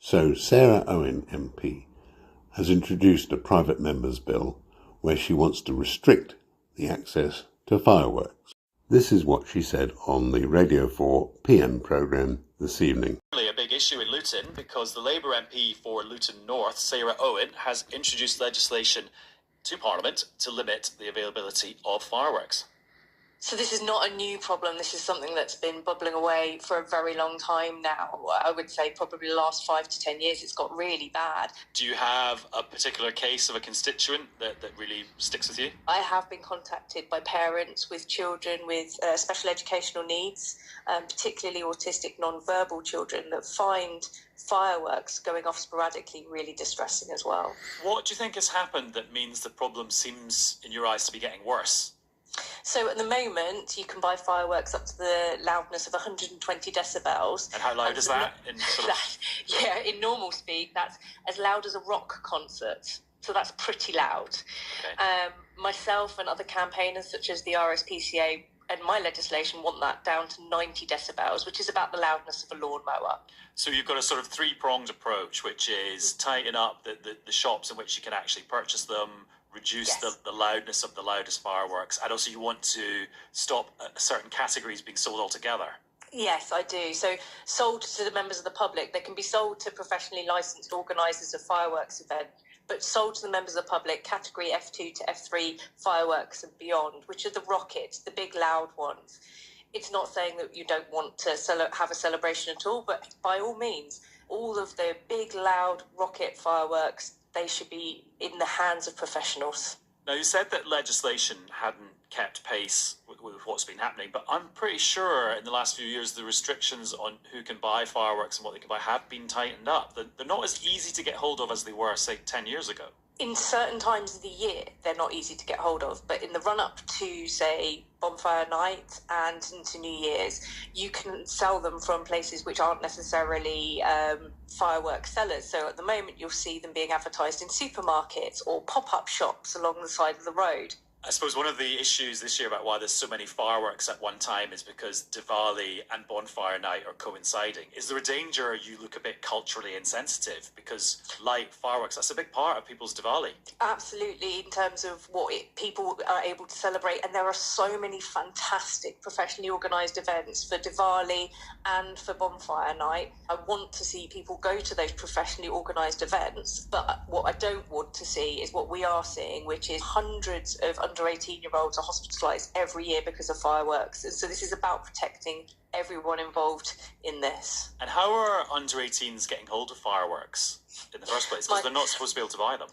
So Sarah Owen MP has introduced a private member's bill where she wants to restrict the access to fireworks. This is what she said on the Radio 4 PM programme this evening. A big issue in Luton because the Labour MP for Luton North, Sarah Owen, has introduced legislation to Parliament to limit the availability of fireworks. So this is not a new problem. This is something that's been bubbling away for a very long time now. I would say probably the last 5 to 10 years it's got really bad. Do you have a particular case of a constituent that really sticks with you? I have been contacted by parents with children with special educational needs, particularly autistic non-verbal children, that find fireworks going off sporadically really distressing as well. What do you think has happened that means the problem seems, in your eyes, to be getting worse? So at the moment, you can buy fireworks up to the loudness of 120 decibels. And how loud is that? In normal speed, that's as loud as a rock concert. So that's pretty loud. Okay. Myself and other campaigners, such as the RSPCA and my legislation, want that down to 90 decibels, which is about the loudness of a lawnmower. So you've got a sort of three-pronged approach, which is tighten up the shops in which you can actually purchase them, reduce the loudness of the loudest fireworks, and also you want to stop certain categories being sold altogether. Yes, I do. So sold to the members of the public. They can be sold to professionally licensed organisers of fireworks events, but sold to the members of the public, category F2 to F3 fireworks and beyond, which are the rockets, the big loud ones. It's not saying that you don't want to have a celebration at all, but by all means, all of the big loud rocket fireworks, they should be in the hands of professionals. Now, you said that legislation hadn't kept pace with what's been happening, but I'm pretty sure in the last few years the restrictions on who can buy fireworks and what they can buy have been tightened up. They're not as easy to get hold of as they were, say, 10 years ago. In certain times of the year, they're not easy to get hold of, but in the run-up to, say, Bonfire Night and into New Year's, you can sell them from places which aren't necessarily fireworks sellers. So at the moment, you'll see them being advertised in supermarkets or pop-up shops along the side of the road. I suppose one of the issues this year about why there's so many fireworks at one time is because Diwali and Bonfire Night are coinciding. Is there a danger you look a bit culturally insensitive? Because light fireworks, that's a big part of people's Diwali. Absolutely, in terms of what people are able to celebrate. And there are so many fantastic professionally organised events for Diwali and for Bonfire Night. I want to see people go to those professionally organised events. But what I don't want to see is what we are seeing, which is hundreds of under 18-year-olds are hospitalised every year because of fireworks. And so this is about protecting everyone involved in this. And how are under 18s getting hold of fireworks in the first place? Because they're not supposed to be able to buy them.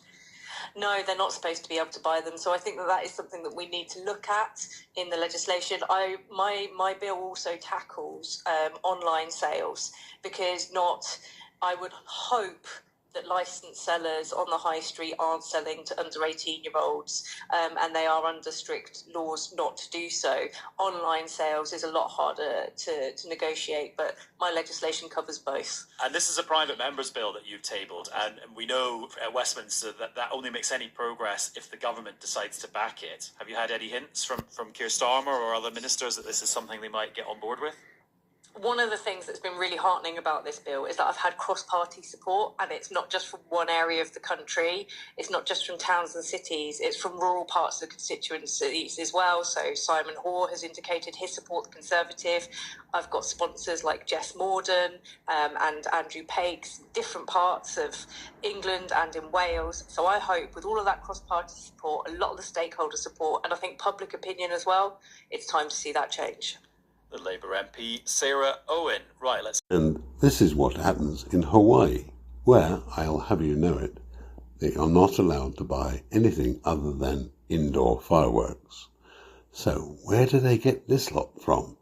No, they're not supposed to be able to buy them. So I think that is something that we need to look at in the legislation. My bill also tackles online sales, because I would hope that licensed sellers on the high street aren't selling to under 18-year-olds, and they are under strict laws not to do so. Online sales is a lot harder to negotiate, but my legislation covers both. And this is a private member's bill that you've tabled, and we know at Westminster that only makes any progress if the government decides to back it. Have you had any hints from Keir Starmer or other ministers that this is something they might get on board with? One of the things that's been really heartening about this bill is that I've had cross-party support, and it's not just from one area of the country. It's not just from towns and cities. It's from rural parts of the constituencies as well. So Simon Hoare has indicated his support, the Conservative. I've got sponsors like Jess Morden and Andrew Pakes, different parts of England and in Wales. So I hope with all of that cross-party support, a lot of the stakeholder support, and I think public opinion as well, it's time to see that change. The Labour MP, Sarah Owen. Right, And this is what happens in Hawaii, where, I'll have you know it, they are not allowed to buy anything other than indoor fireworks. So where do they get this lot from?